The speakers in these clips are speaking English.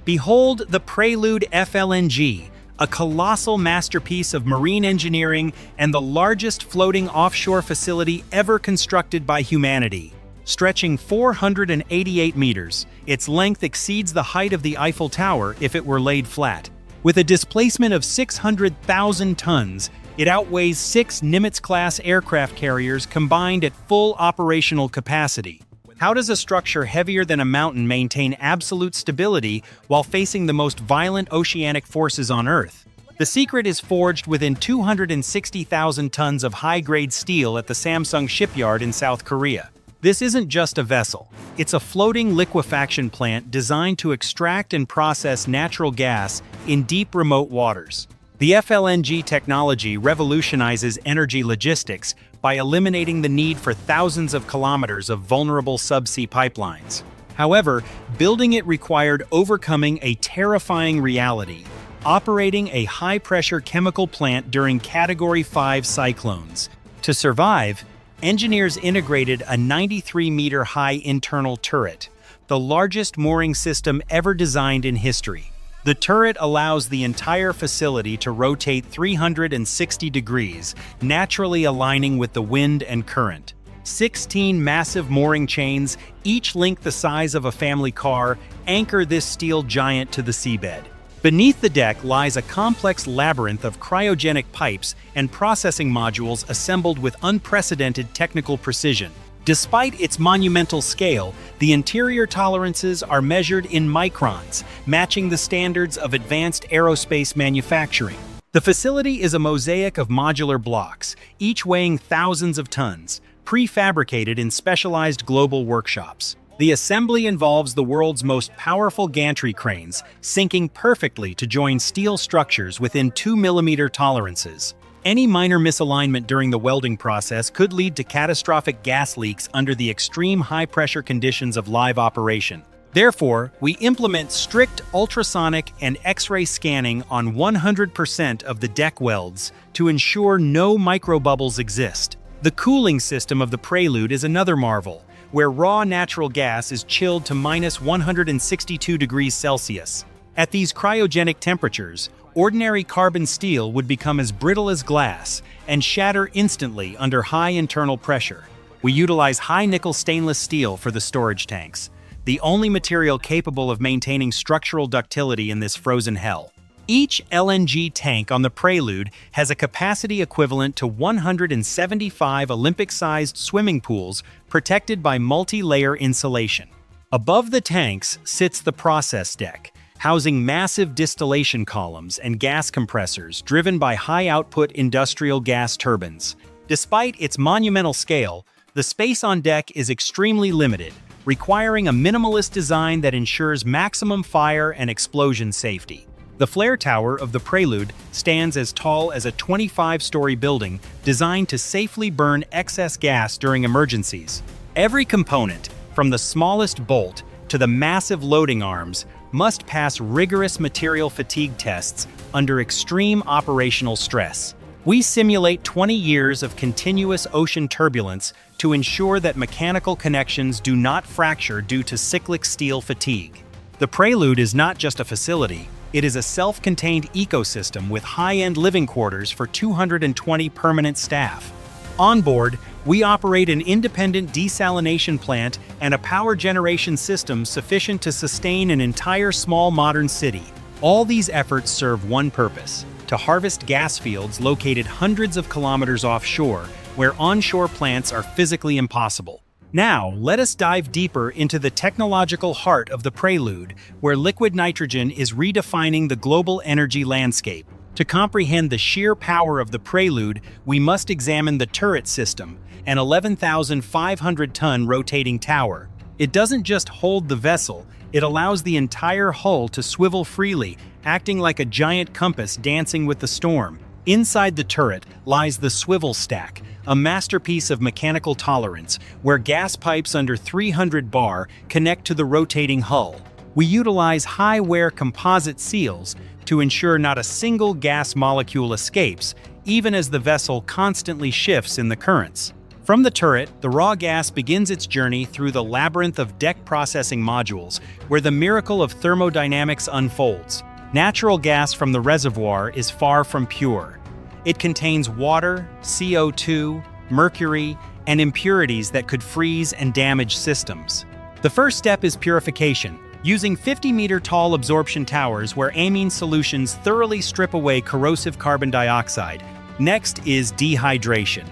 Behold the Prelude FLNG, a colossal masterpiece of marine engineering and the largest floating offshore facility ever constructed by humanity. Stretching 488 meters, its length exceeds the height of the Eiffel Tower if it were laid flat. With a displacement of 600,000 tons, it outweighs 6 Nimitz-class aircraft carriers combined at full operational capacity. How does a structure heavier than a mountain maintain absolute stability while facing the most violent oceanic forces on Earth? The secret is forged within 260,000 tons of high-grade steel at the Samsung shipyard in South Korea. This isn't just a vessel. It's a floating liquefaction plant designed to extract and process natural gas in deep remote waters. The FLNG technology revolutionizes energy logistics by eliminating the need for thousands of kilometers of vulnerable subsea pipelines. However, building it required overcoming a terrifying reality: operating a high-pressure chemical plant during Category 5 cyclones. To survive, engineers integrated a 93-meter-high internal turret, the largest mooring system ever designed in history. The turret allows the entire facility to rotate 360 degrees, naturally aligning with the wind and current. 16 massive mooring chains, each length the size of a family car, anchor this steel giant to the seabed. Beneath the deck lies a complex labyrinth of cryogenic pipes and processing modules assembled with unprecedented technical precision. Despite its monumental scale, the interior tolerances are measured in microns, matching the standards of advanced aerospace manufacturing. The facility is a mosaic of modular blocks, each weighing thousands of tons, prefabricated in specialized global workshops. The assembly involves the world's most powerful gantry cranes, syncing perfectly to join steel structures within 2 mm tolerances. Any minor misalignment during the welding process could lead to catastrophic gas leaks under the extreme high-pressure conditions of live operation. Therefore, we implement strict ultrasonic and X-ray scanning on 100% of the deck welds to ensure no microbubbles exist. The cooling system of the Prelude is another marvel, where raw natural gas is chilled to -162 degrees Celsius. At these cryogenic temperatures, ordinary carbon steel would become as brittle as glass and shatter instantly under high internal pressure. We utilize high-nickel stainless steel for the storage tanks, the only material capable of maintaining structural ductility in this frozen hell. Each LNG tank on the Prelude has a capacity equivalent to 175 Olympic-sized swimming pools protected by multi-layer insulation. Above the tanks sits the process deck, housing massive distillation columns and gas compressors driven by high-output industrial gas turbines. Despite its monumental scale, the space on deck is extremely limited, requiring a minimalist design that ensures maximum fire and explosion safety. The flare tower of the Prelude stands as tall as a 25-story building designed to safely burn excess gas during emergencies. Every component, from the smallest bolt to the massive loading arms, must pass rigorous material fatigue tests under extreme operational stress. We simulate 20 years of continuous ocean turbulence to ensure that mechanical connections do not fracture due to cyclic steel fatigue. The Prelude is not just a facility, it is a self-contained ecosystem with high-end living quarters for 220 permanent staff. On board, we operate an independent desalination plant and a power generation system sufficient to sustain an entire small modern city. All these efforts serve one purpose: to harvest gas fields located hundreds of kilometers offshore, where onshore plants are physically impossible. Now, let us dive deeper into the technological heart of the Prelude, where liquid nitrogen is redefining the global energy landscape. To comprehend the sheer power of the Prelude, we must examine the turret system, an 11,500-ton rotating tower. It doesn't just hold the vessel, it allows the entire hull to swivel freely, acting like a giant compass dancing with the storm. Inside the turret lies the swivel stack, a masterpiece of mechanical tolerance, where gas pipes under 300 bar connect to the rotating hull. We utilize high-wear composite seals to ensure not a single gas molecule escapes, even as the vessel constantly shifts in the currents. From the turret, the raw gas begins its journey through the labyrinth of deck processing modules, where the miracle of thermodynamics unfolds. Natural gas from the reservoir is far from pure. It contains water, CO2, mercury, and impurities that could freeze and damage systems. The first step is purification, using 50-meter-tall absorption towers where amine solutions thoroughly strip away corrosive carbon dioxide. Next is dehydration.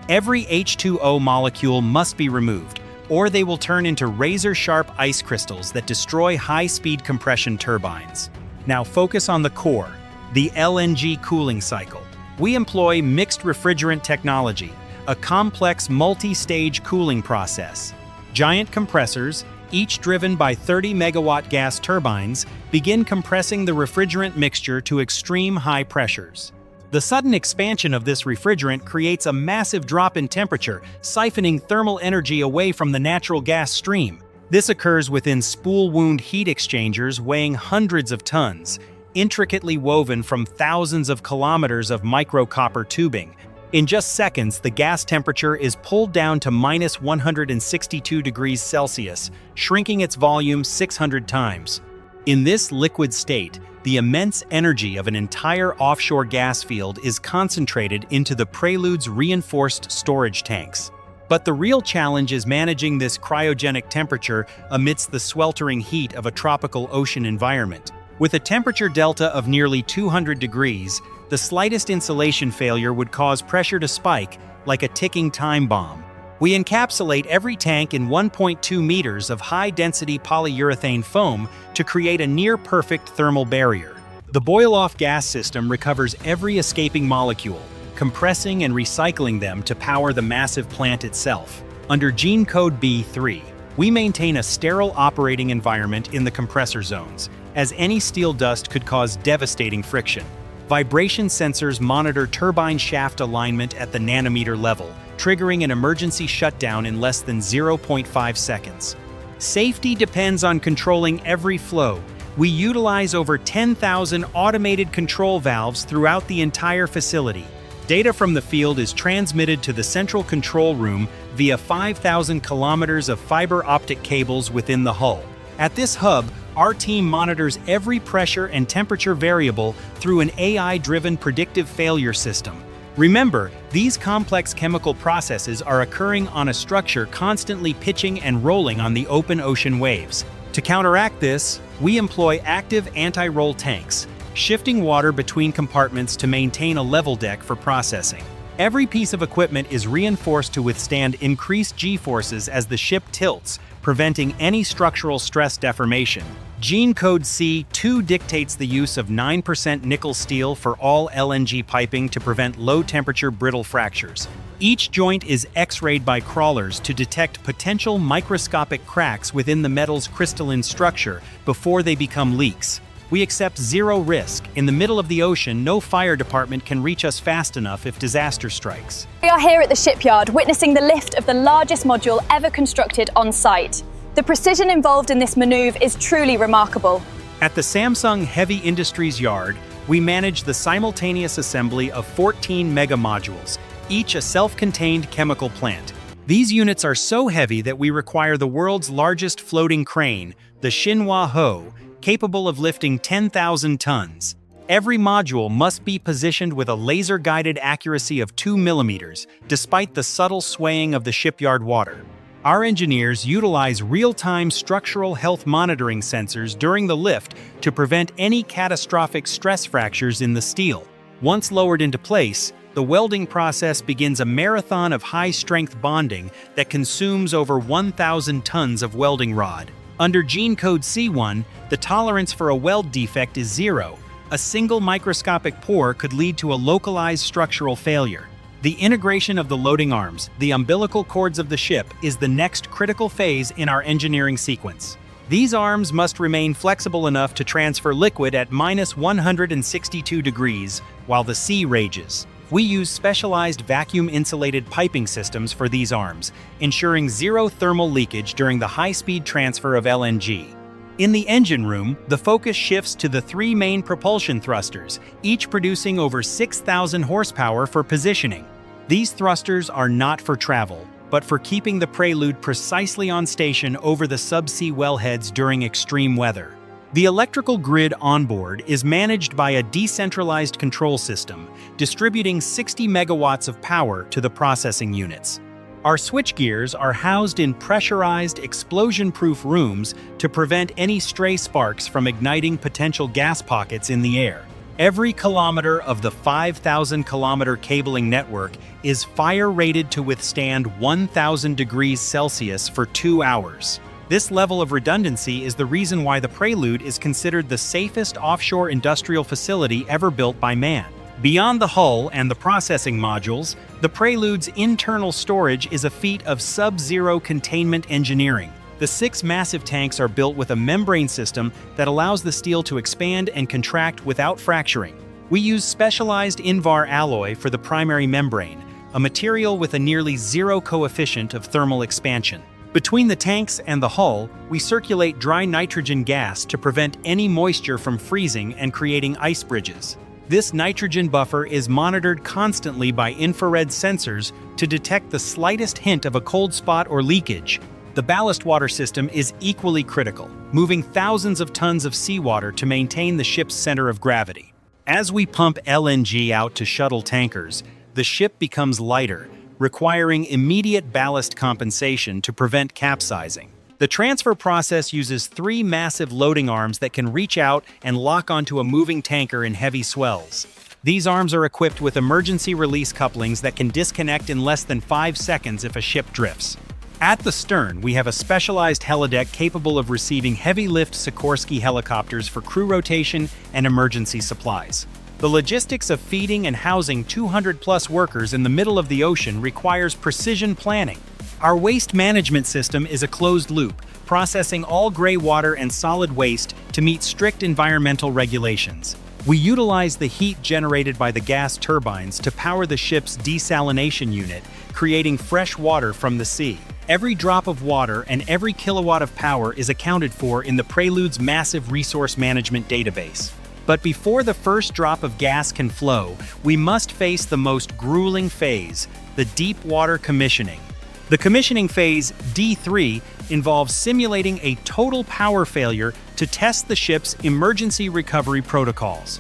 Every H2O molecule must be removed, or they will turn into razor-sharp ice crystals that destroy high-speed compression turbines. Now focus on the core, the LNG cooling cycle. We employ mixed refrigerant technology, a complex multi-stage cooling process. Giant compressors, each driven by 30-megawatt gas turbines, begin compressing the refrigerant mixture to extreme high pressures. The sudden expansion of this refrigerant creates a massive drop in temperature, siphoning thermal energy away from the natural gas stream. This occurs within spool wound heat exchangers weighing hundreds of tons, intricately woven from thousands of kilometers of micro-copper tubing. In just seconds, the gas temperature is pulled down to minus 162 degrees Celsius, shrinking its volume 600 times. In this liquid state, the immense energy of an entire offshore gas field is concentrated into the Prelude's reinforced storage tanks. But the real challenge is managing this cryogenic temperature amidst the sweltering heat of a tropical ocean environment. With a temperature delta of nearly 200 degrees, the slightest insulation failure would cause pressure to spike like a ticking time bomb. We encapsulate every tank in 1.2 meters of high-density polyurethane foam to create a near-perfect thermal barrier. The boil-off gas system recovers every escaping molecule, compressing and recycling them to power the massive plant itself. Under Gene Code B3, we maintain a sterile operating environment in the compressor zones, as any steel dust could cause devastating friction. Vibration sensors monitor turbine shaft alignment at the nanometer level, triggering an emergency shutdown in less than 0.5 seconds. Safety depends on controlling every flow. We utilize over 10,000 automated control valves throughout the entire facility. Data from the field is transmitted to the central control room via 5,000 kilometers of fiber optic cables within the hull. At this hub, our team monitors every pressure and temperature variable through an AI-driven predictive failure system. Remember, these complex chemical processes are occurring on a structure constantly pitching and rolling on the open ocean waves. To counteract this, we employ active anti-roll tanks, shifting water between compartments to maintain a level deck for processing. Every piece of equipment is reinforced to withstand increased G-forces as the ship tilts, preventing any structural stress deformation. Gene Code C2 dictates the use of 9% nickel steel for all LNG piping to prevent low-temperature brittle fractures. Each joint is X-rayed by crawlers to detect potential microscopic cracks within the metal's crystalline structure before they become leaks. We accept zero risk. In the middle of the ocean, no fire department can reach us fast enough if disaster strikes. We are here at the shipyard, witnessing the lift of the largest module ever constructed on site. The precision involved in this maneuver is truly remarkable. At the Samsung Heavy Industries Yard, we manage the simultaneous assembly of 14 mega modules, each a self-contained chemical plant. These units are so heavy that we require the world's largest floating crane, the Shinhwa Ho, capable of lifting 10,000 tons. Every module must be positioned with a laser-guided accuracy of 2 millimeters, despite the subtle swaying of the shipyard water. Our engineers utilize real-time structural health monitoring sensors during the lift to prevent any catastrophic stress fractures in the steel. Once lowered into place, the welding process begins a marathon of high-strength bonding that consumes over 1,000 tons of welding rod. Under Gene Code C1, the tolerance for a weld defect is 0. A single microscopic pore could lead to a localized structural failure. The integration of the loading arms, the umbilical cords of the ship, is the next critical phase in our engineering sequence. These arms must remain flexible enough to transfer liquid at minus 162 degrees while the sea rages. We use specialized vacuum-insulated piping systems for these arms, ensuring zero thermal leakage during the high-speed transfer of LNG. In the engine room, the focus shifts to the 3 main propulsion thrusters, each producing over 6,000 horsepower for positioning. These thrusters are not for travel, but for keeping the Prelude precisely on station over the subsea wellheads during extreme weather. The electrical grid onboard is managed by a decentralized control system, distributing 60 megawatts of power to the processing units. Our switchgears are housed in pressurized, explosion-proof rooms to prevent any stray sparks from igniting potential gas pockets in the air. Every kilometer of the 5,000-kilometer cabling network is fire-rated to withstand 1,000 degrees Celsius for 2 hours. This level of redundancy is the reason why the Prelude is considered the safest offshore industrial facility ever built by man. Beyond the hull and the processing modules, the Prelude's internal storage is a feat of sub-zero containment engineering. The 6 massive tanks are built with a membrane system that allows the steel to expand and contract without fracturing. We use specialized Invar alloy for the primary membrane, a material with a nearly zero coefficient of thermal expansion. Between the tanks and the hull, we circulate dry nitrogen gas to prevent any moisture from freezing and creating ice bridges. This nitrogen buffer is monitored constantly by infrared sensors to detect the slightest hint of a cold spot or leakage. The ballast water system is equally critical, moving thousands of tons of seawater to maintain the ship's center of gravity. As we pump LNG out to shuttle tankers, the ship becomes lighter, requiring immediate ballast compensation to prevent capsizing. The transfer process uses 3 massive loading arms that can reach out and lock onto a moving tanker in heavy swells. These arms are equipped with emergency release couplings that can disconnect in less than 5 seconds if a ship drifts. At the stern, we have a specialized helideck capable of receiving heavy-lift Sikorsky helicopters for crew rotation and emergency supplies. The logistics of feeding and housing 200-plus workers in the middle of the ocean requires precision planning. Our waste management system is a closed loop, processing all gray water and solid waste to meet strict environmental regulations. We utilize the heat generated by the gas turbines to power the ship's desalination unit, creating fresh water from the sea. Every drop of water and every kilowatt of power is accounted for in the Prelude's massive resource management database. But before the first drop of gas can flow, we must face the most grueling phase, the deep water commissioning. The commissioning phase, D3, involves simulating a total power failure to test the ship's emergency recovery protocols.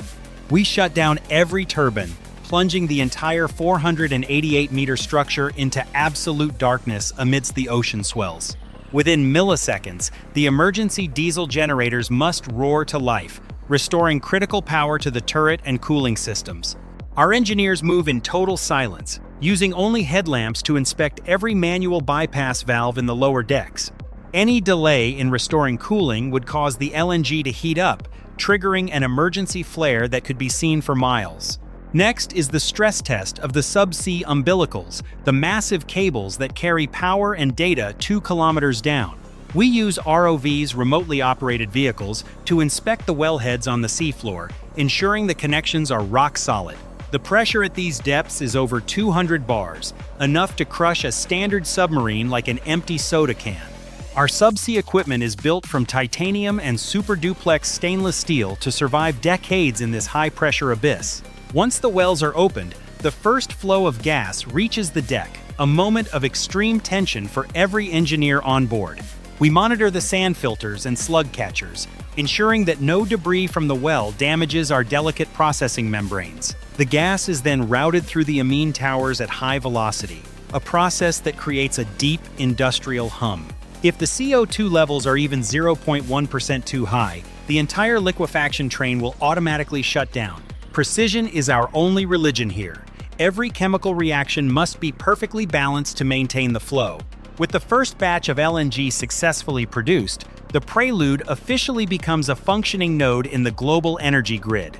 We shut down every turbine, plunging the entire 488-meter structure into absolute darkness amidst the ocean swells. Within milliseconds, the emergency diesel generators must roar to life, restoring critical power to the turret and cooling systems. Our engineers move in total silence, using only headlamps to inspect every manual bypass valve in the lower decks. Any delay in restoring cooling would cause the LNG to heat up, triggering an emergency flare that could be seen for miles. Next is the stress test of the subsea umbilicals, the massive cables that carry power and data 2 kilometers down. We use ROVs, remotely operated vehicles, to inspect the wellheads on the seafloor, ensuring the connections are rock solid. The pressure at these depths is over 200 bars, enough to crush a standard submarine like an empty soda can. Our subsea equipment is built from titanium and super duplex stainless steel to survive decades in this high-pressure abyss. Once the wells are opened, the first flow of gas reaches the deck, a moment of extreme tension for every engineer on board. We monitor the sand filters and slug catchers, ensuring that no debris from the well damages our delicate processing membranes. The gas is then routed through the amine towers at high velocity, a process that creates a deep industrial hum. If the CO2 levels are even 0.1% too high, the entire liquefaction train will automatically shut down. Precision is our only religion here. Every chemical reaction must be perfectly balanced to maintain the flow. With the first batch of LNG successfully produced, the Prelude officially becomes a functioning node in the global energy grid.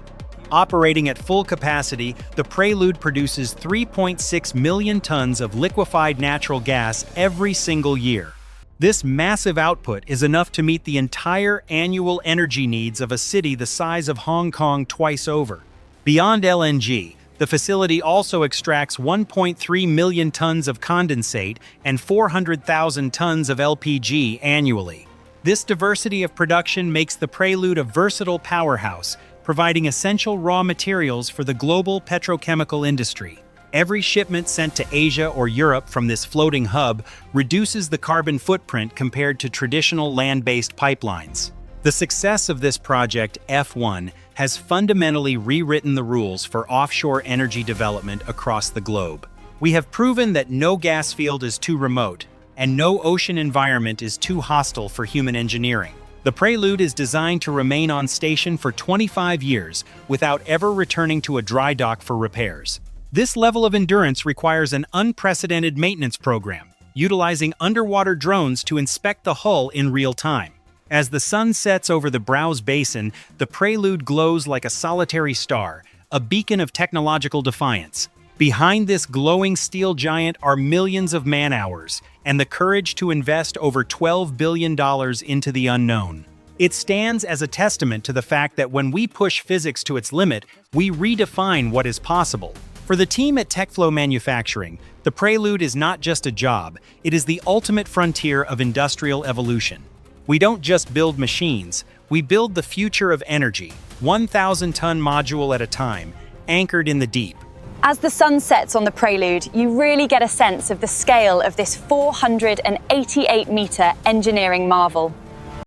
Operating at full capacity, the Prelude produces 3.6 million tons of liquefied natural gas every single year. This massive output is enough to meet the entire annual energy needs of a city the size of Hong Kong twice over. Beyond LNG, the facility also extracts 1.3 million tons of condensate and 400,000 tons of LPG annually. This diversity of production makes the Prelude a versatile powerhouse, providing essential raw materials for the global petrochemical industry. Every shipment sent to Asia or Europe from this floating hub reduces the carbon footprint compared to traditional land-based pipelines. The success of this project, F1, has fundamentally rewritten the rules for offshore energy development across the globe. We have proven that no gas field is too remote, and no ocean environment is too hostile for human engineering. The Prelude is designed to remain on station for 25 years without ever returning to a dry dock for repairs. This level of endurance requires an unprecedented maintenance program, utilizing underwater drones to inspect the hull in real time. As the sun sets over the Browse Basin, the Prelude glows like a solitary star, a beacon of technological defiance. Behind this glowing steel giant are millions of man-hours and the courage to invest over $12 billion into the unknown. It stands as a testament to the fact that when we push physics to its limit, we redefine what is possible. For the team at TechFlow Manufacturing, the Prelude is not just a job, it is the ultimate frontier of industrial evolution. We don't just build machines, we build the future of energy, 1,000-ton module at a time, anchored in the deep. As the sun sets on the Prelude, you really get a sense of the scale of this 488-meter engineering marvel.